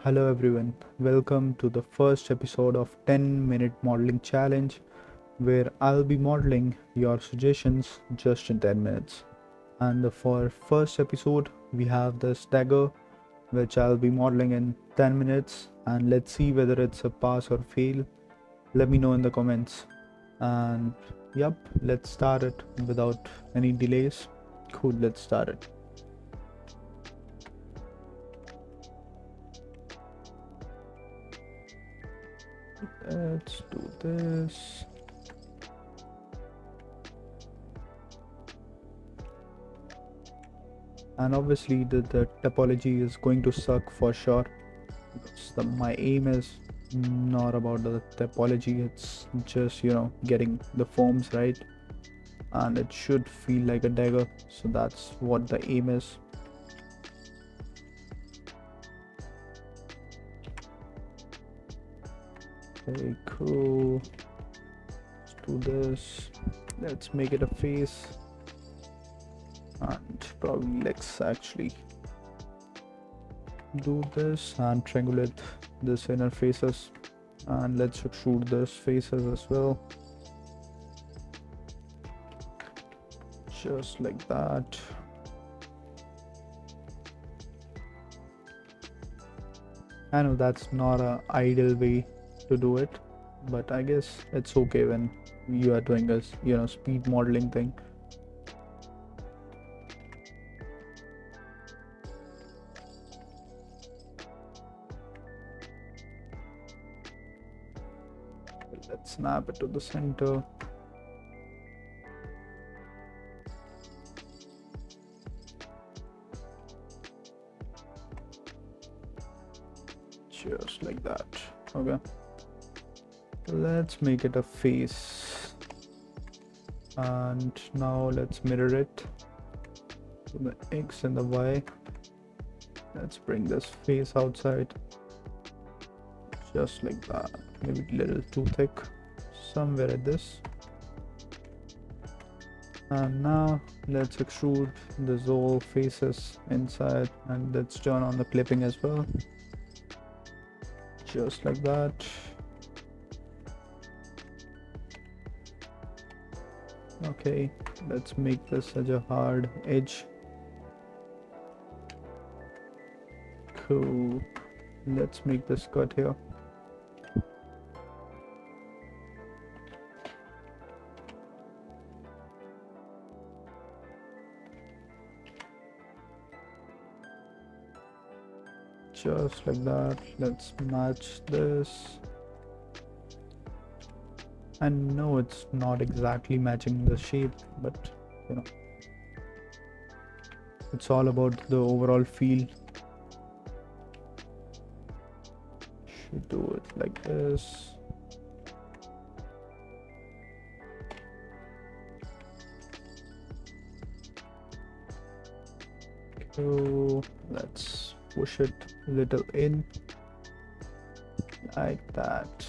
Hello everyone, welcome to the first episode of 10-minute modeling challenge where I'll be modeling your suggestions just in 10 minutes. And for first episode we have this dagger which I'll be modeling in 10 minutes, and let's see whether it's a pass or fail. Let me know in the comments. And yep, let's start it without any delays. Cool, let's start it. Let's do this. And obviously the topology is going to suck for sure. My aim is not about the topology, it's just getting the forms right, and it should feel like a dagger, so that's what the aim is. Okay, cool. Let's do this. Let's make it a face, and probably let's actually do this and triangulate this inner faces, and let's extrude this faces as well, just like that. I know that's not a ideal way to do it, but I guess it's okay when you are doing a speed modeling thing. Let's snap it to the center. Just like that. Okay, let's make it a face, and now let's mirror it to the X and the Y. Let's bring this face outside, just like that. Maybe a little too thick, somewhere at this. And now let's extrude the whole faces inside, and let's turn on the clipping as well, just like that. Okay, let's make this such a hard edge. Cool, let's make this cut here. Just like that. Let's match this. I know it's not exactly matching the shape, but it's all about the overall feel. Should do it like this. So let's push it a little in like that.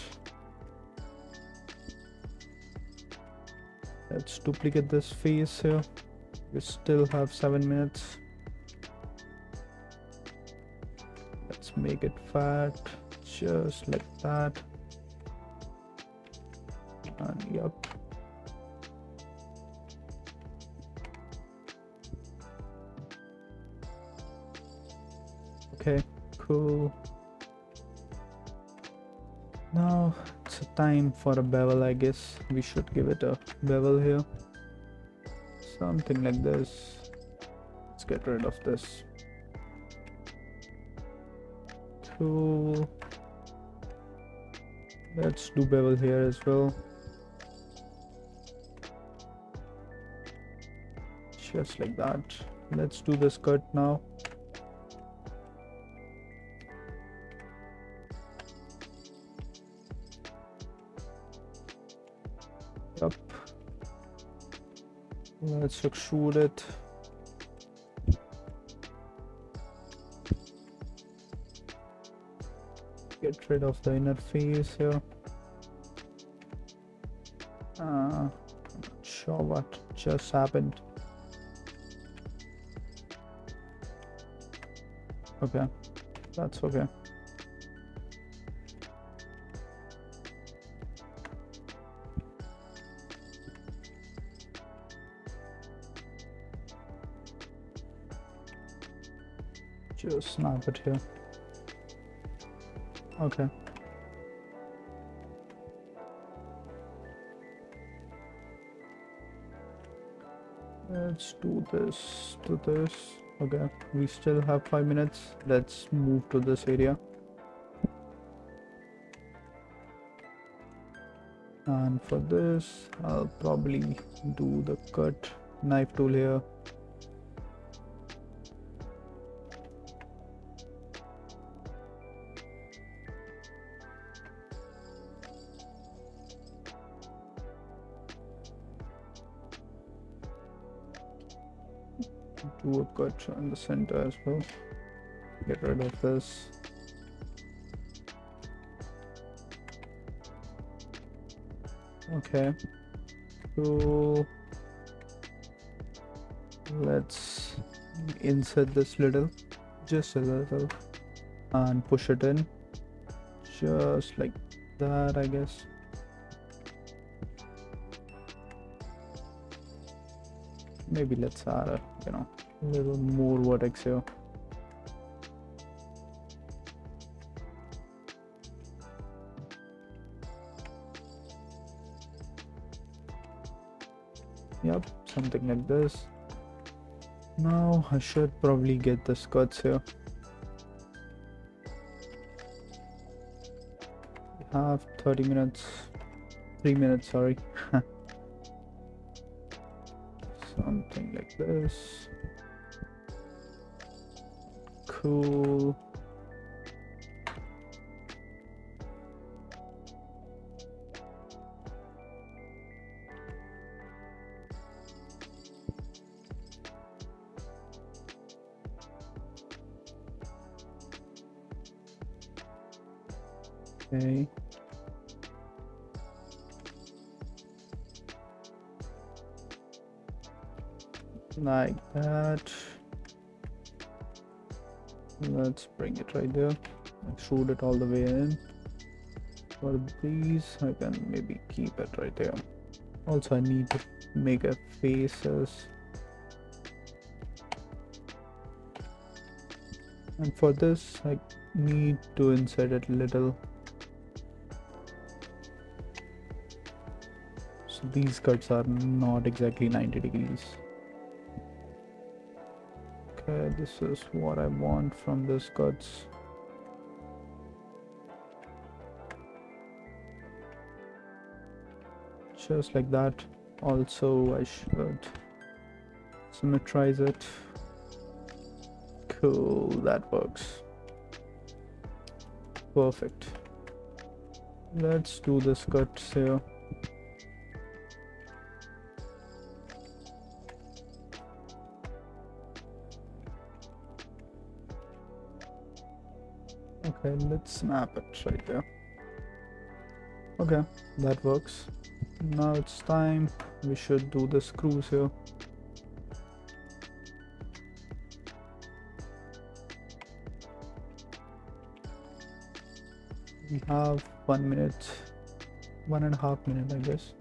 Let's duplicate this face here. We still have 7 minutes. Let's make it fat, just like that. And yep. Okay, cool. Now it's a time for a bevel. I guess we should give it a bevel here, something like this. Let's get rid of this. Cool. Let's do bevel here as well, just like that. Let's do this cut now. Up. Let's extrude it. Get rid of the inner face here. I'm not sure what just happened. Okay, that's okay. just snap it here. Okay. Let's do this to this. Okay, we still have 5 minutes. Let's move to this area. And for this, I'll probably do the cut knife tool here. Do a cut in the center as well. Get rid of this. Okay, so let's insert this little, just a little, and push it in, just like that, I guess. Maybe let's add a, little more vertex here. Yep, something like this. Now I should probably get the skirts here. We have 30 minutes, 3 minutes, sorry. Something like this. Cool. Okay. Like that. Let's bring it right there. Extrude it all the way in. For these, I can maybe keep it right there. Also, I need to make a faces. And for this, I need to insert it a little. So these cuts are not exactly 90 degrees. Okay, this is what I want from this cuts. Just like that. Also, I should symmetrize it. Cool, that works. Perfect. Let's do this cuts here. Okay, let's snap it right there. Okay, that works. Now it's time. We should do the screws here. We have 1 minute, 1.5 minutes, I guess.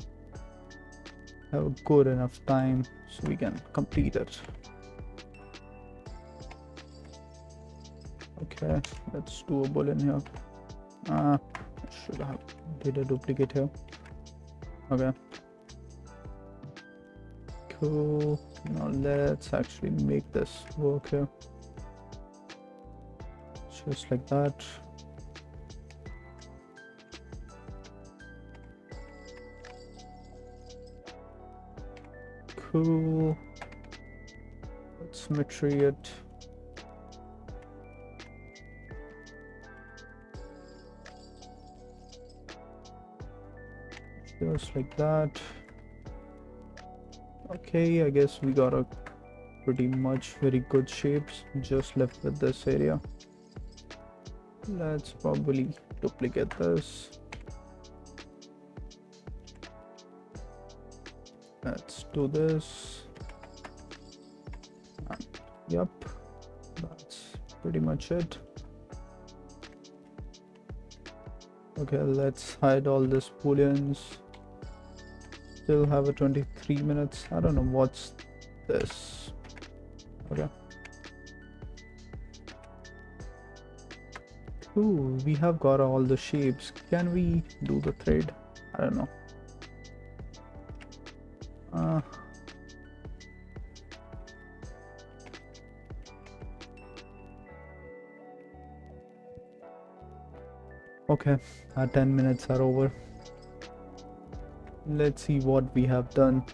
Have a good enough time so we can complete it. Okay, let's do a bullet here. I should have did a duplicate here. Okay. Cool. Now let's actually make this work here. Just like that. Cool. Let's symmetry it. Just like that. Okay, I guess we got a pretty much very good shapes. Just left with this area. Let's probably duplicate this. Let's do this. Yep, that's pretty much it. Okay, let's hide all these booleans. Still have a 23 minutes. I don't know what's this. Okay. Ooh, we have got all the shapes. Can we do the thread? I don't know. Uh, okay, our 10 minutes are over. Let's see what we have done.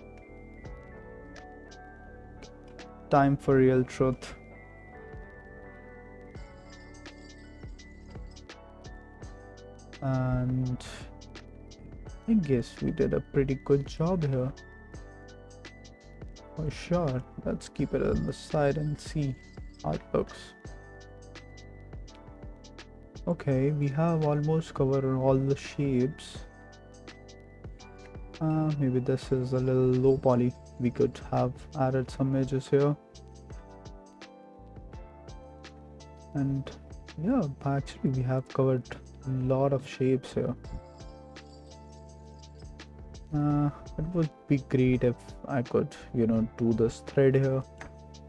Time for real truth. And I guess we did a pretty good job here. For sure. Let's keep it on the side and see how it looks. Okay, we have almost covered all the shapes. Maybe this is a little low poly. We could have added some edges here. And yeah, actually we have covered a lot of shapes here. It would be great if I could, do this thread here.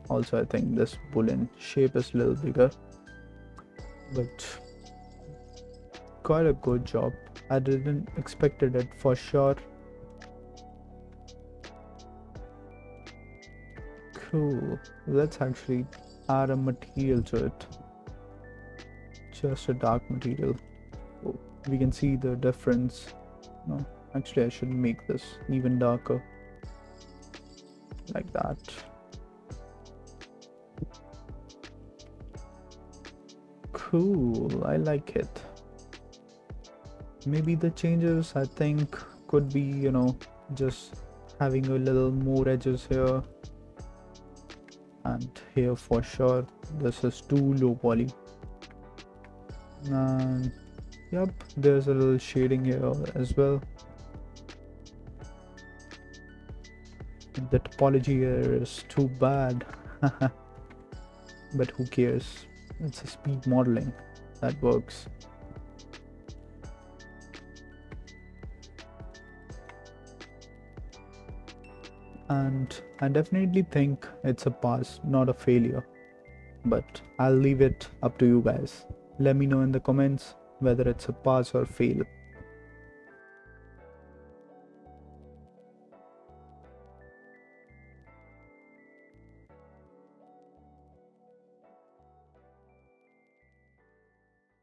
Also, I think this boolean shape is a little bigger, but quite a good job. I didn't expected it for sure. Cool. Let's actually add a material to it. Just a dark material. Oh, we can see the difference. No, actually I should make this even darker. Like that. Cool, I like it. Maybe the changes I think could be, just having a little more edges here. And here for sure, this is too low poly. And yep, there's a little shading here as well. The topology here is too bad. But who cares? It's a speed modeling that works. And I definitely think it's a pass, not a failure. But I'll leave it up to you guys. Let me know in the comments whether it's a pass or fail.